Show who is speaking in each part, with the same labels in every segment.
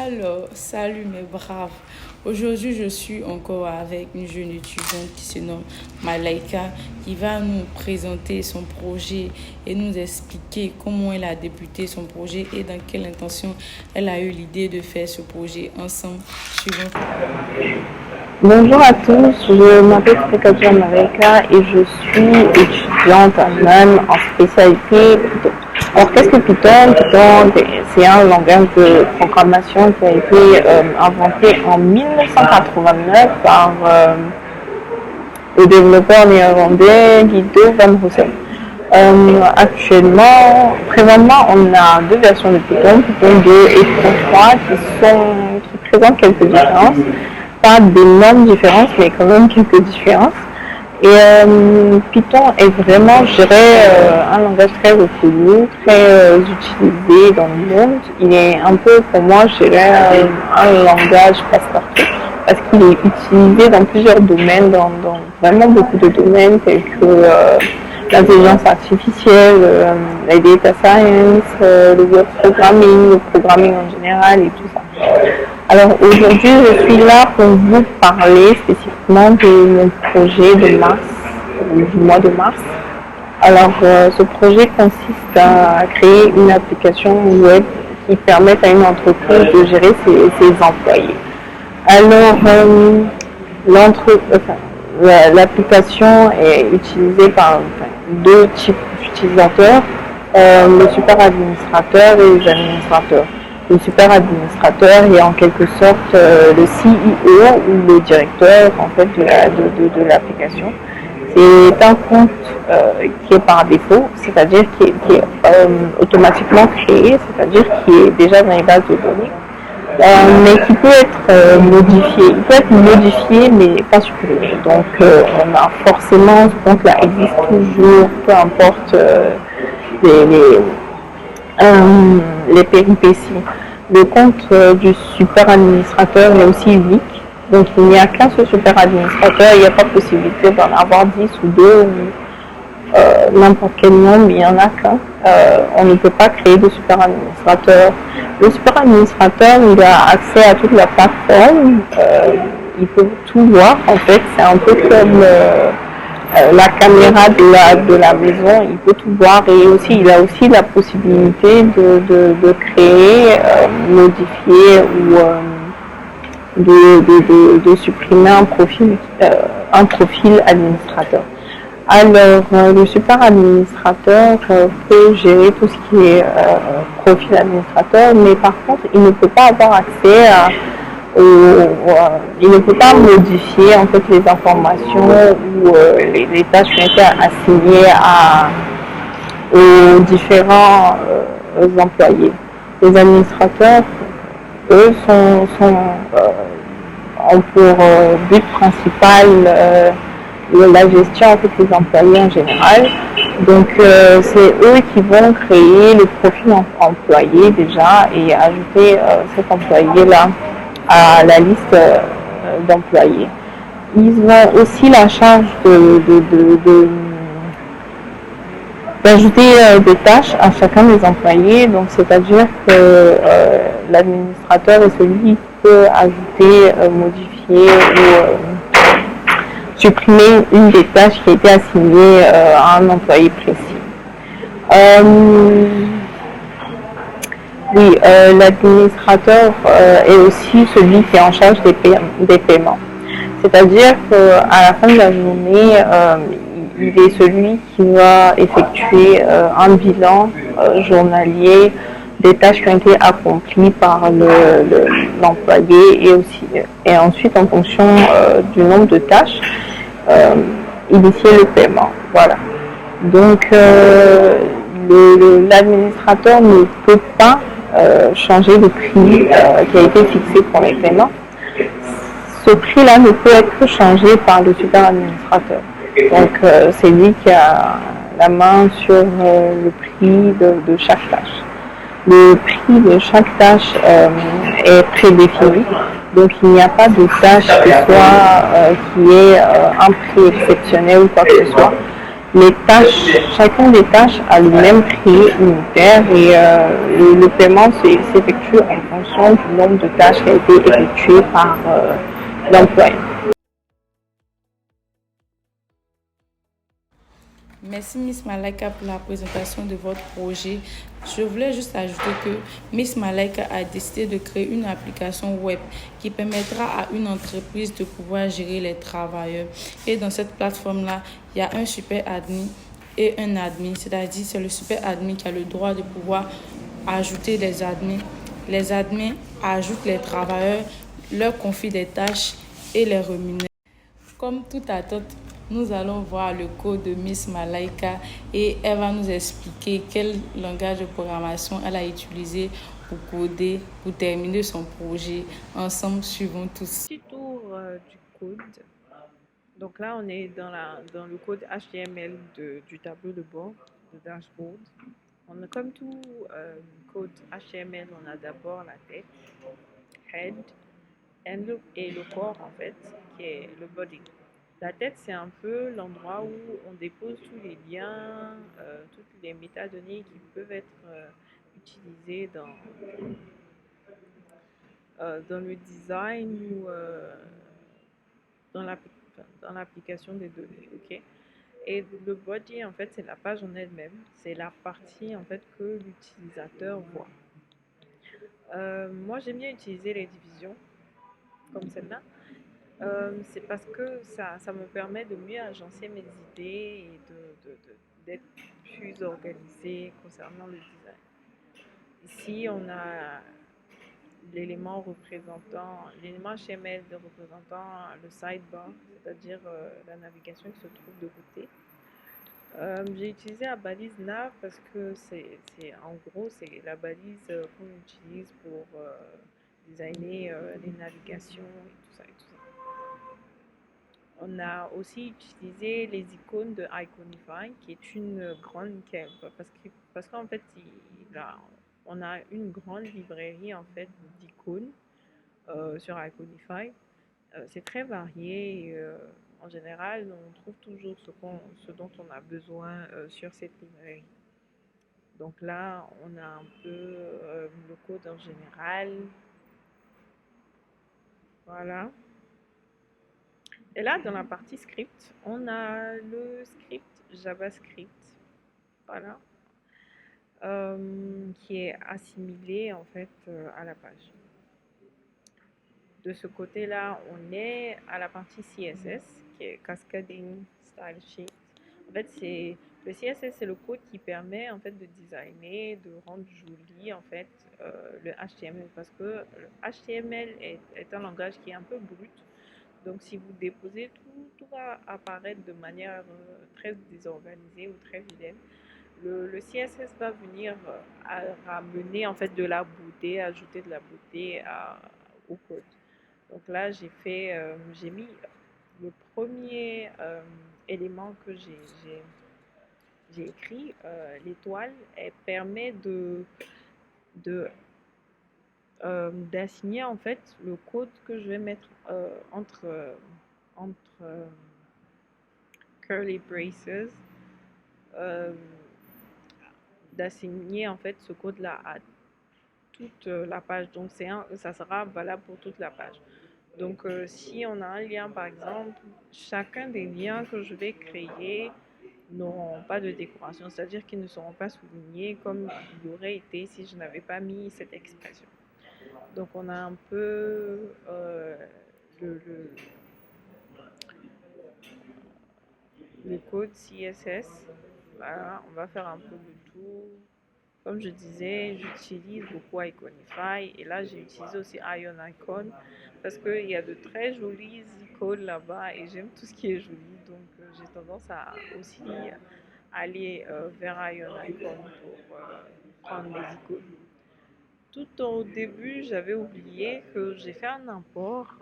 Speaker 1: Alors, salut mes braves. Aujourd'hui, je suis encore avec une jeune étudiante qui se nomme Malaika, qui va nous présenter son projet et nous expliquer comment elle a débuté son projet et dans quelle intention elle a eu l'idée de faire ce projet ensemble. Suivant.
Speaker 2: Bonjour à tous, je m'appelle Frékadia Malaika et je suis étudiante en spécialité Python. Alors qu'est-ce que Python? Python, c'est un langage de programmation qui a été inventé en 1989 par le développeur néerlandais Guido van Rossum. Présentement, on a deux versions de Python, Python 2 et Python 3, qui présentent quelques différences. Pas d'énormes différences, mais quand même quelques différences. Et Python est vraiment, je dirais, un langage très reconnu, très utilisé dans le monde. Il est un peu, pour moi, je dirais, un langage passe-partout, parce qu'il est utilisé dans plusieurs domaines, dans vraiment beaucoup de domaines, tels que l'intelligence artificielle, la data science, le web programming, le programming en général et tout ça. Alors aujourd'hui, je suis là pour vous parler spécifiquement de mon projet de mars, du mois de mars. Alors ce projet consiste à créer une application web qui permette à une entreprise de gérer ses employés. Alors l'application est utilisée par deux types d'utilisateurs, le super administrateur et les administrateurs. Le super administrateur est en quelque sorte le CEO ou le directeur en fait de l'application. C'est un compte qui est par défaut, c'est-à-dire qui est automatiquement créé, c'est-à-dire qui est déjà dans les bases de données, mais qui peut être modifié. Il peut être modifié mais pas supprimé. Donc on a forcément ce compte-là existe toujours, peu importe les péripéties. Le compte du super administrateur est aussi unique, donc il n'y a qu'un seul super administrateur, il n'y a pas possibilité d'en avoir 10 ou 2 ou n'importe quel nombre, il n'y en a qu'un. On ne peut pas créer de super administrateur. Le super administrateur, il a accès à toute la plateforme, il peut tout voir en fait, c'est un peu comme la caméra de la maison, il peut tout voir et aussi il a aussi la possibilité de créer, modifier ou de supprimer un profil administrateur. Alors le super administrateur peut gérer tout ce qui est profil administrateur, mais par contre il ne peut pas avoir accès à il ne peut pas modifier en fait les informations ou les tâches qui ont été assignées aux différents employés. Les administrateurs, eux, ont pour but principal la gestion avec les employés en général. Donc c'est eux qui vont créer le profil employé déjà et ajouter cet employé-là à la liste d'employés. Ils ont aussi la charge d'ajouter des tâches à chacun des employés, donc c'est-à-dire que l'administrateur est celui qui peut ajouter, modifier ou supprimer une des tâches qui a été assignée à un employé précis. Oui, l'administrateur est aussi celui qui est en charge des paiements. C'est-à-dire qu'à la fin de la journée, il est celui qui va effectuer un bilan journalier des tâches qui ont été accomplies par l'employé et ensuite en fonction du nombre de tâches, initier le paiement. Voilà. Donc l'administrateur ne peut pas changer le prix qui a été fixé pour les paiements. Ce prix-là ne peut être changé par le super administrateur. Donc c'est lui qui a la main sur le prix de chaque tâche. Le prix de chaque tâche est prédéfini, donc il n'y a pas de tâche qui ait un prix exceptionnel ou quoi que ce soit. les tâches, chacune des tâches a le même prix unitaire et le paiement s'effectue en fonction du nombre de tâches qui a été effectué par l'employeur.
Speaker 1: Merci Miss Malaika pour la présentation de votre projet. Je voulais juste ajouter que Miss Malaika a décidé de créer une application web qui permettra à une entreprise de pouvoir gérer les travailleurs. Et dans cette plateforme-là, il y a un super admin et un admin, c'est-à-dire c'est le super admin qui a le droit de pouvoir ajouter des admins. Les admins ajoutent les travailleurs, leur confient des tâches et les rémunèrent. Comme tout attente, nous allons voir le code de Miss Malaika et elle va nous expliquer quel langage de programmation elle a utilisé pour coder, pour terminer son projet. Ensemble, suivons tous.
Speaker 2: Petit tour du code. Donc là, on est dans le code HTML du tableau de bord, de dashboard. On a, comme tout code HTML, on a d'abord la tête, head, et le corps en fait, qui est le body. La tête, c'est un peu l'endroit où on dépose tous les liens, toutes les métadonnées qui peuvent être utilisées dans le design ou dans l'application des données. Ok. Et le body, en fait, c'est la page en elle-même. C'est la partie en fait que l'utilisateur voit. Moi, j'aime bien utiliser les divisions comme celle-là. C'est parce que ça me permet de mieux agencer mes idées et d'être plus organisée concernant le design. Ici, on a l'élément HTML représentant le sidebar, c'est-à-dire la navigation qui se trouve de côté. J'ai utilisé la balise nav parce que en gros c'est la balise qu'on utilise pour designer les navigations et tout ça et tout ça. On a aussi utilisé les icônes de Iconify, qui est une grande parce qu'en fait on a une grande librairie en fait d'icônes sur Iconify. C'est très varié et, en général on trouve toujours ce dont on a besoin sur cette librairie. Donc là on a un peu le code en général. Voilà. Et là, dans la partie script, on a le script JavaScript, voilà, qui est assimilé en fait à la page. De ce côté-là, on est à la partie CSS, qui est Cascading Style Sheet. En fait, le CSS, c'est le code qui permet en fait de designer, de rendre joli en fait le HTML, parce que le HTML est un langage qui est un peu brut. Donc, si vous déposez, tout va apparaître de manière très désorganisée ou très vilaine. Le CSS va venir ramener en fait de la beauté, ajouter de la beauté au code. Donc là, j'ai mis le premier élément que j'ai écrit, l'étoile, elle permet d'assigner en fait le code que je vais mettre entre curly braces, d'assigner en fait ce code là à toute la page. Donc ça sera valable pour toute la page. Donc si on a un lien par exemple, chacun des liens que je vais créer n'auront pas de décoration, c'est-à-dire qu'ils ne seront pas soulignés comme il aurait été si je n'avais pas mis cette expression. Donc on a un peu le code CSS. Voilà, on va faire un peu de tout. Comme je disais, j'utilise beaucoup Iconify et là j'ai utilisé aussi Ion Icon parce qu'il y a de très jolies icônes là-bas et j'aime tout ce qui est joli, donc j'ai tendance à aussi aller vers Ion Icon pour prendre les icônes. Tout au début, j'avais oublié que j'ai fait un import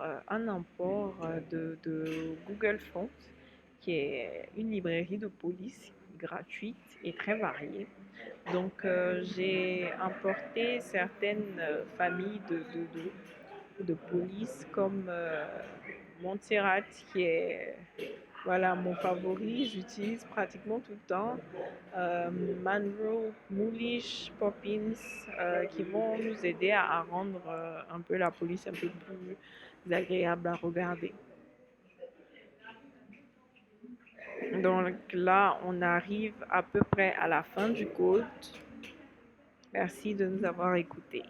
Speaker 2: de Google Fonts, qui est une librairie de police gratuite et très variée. Donc, j'ai importé certaines familles de police comme Montserrat, qui est Voilà, mon favori, j'utilise pratiquement tout le temps. Manro, Moolish, Poppins, qui vont nous aider à rendre un peu la police un peu plus agréable à regarder. Donc là, on arrive à peu près à la fin du code. Merci de nous avoir écoutés.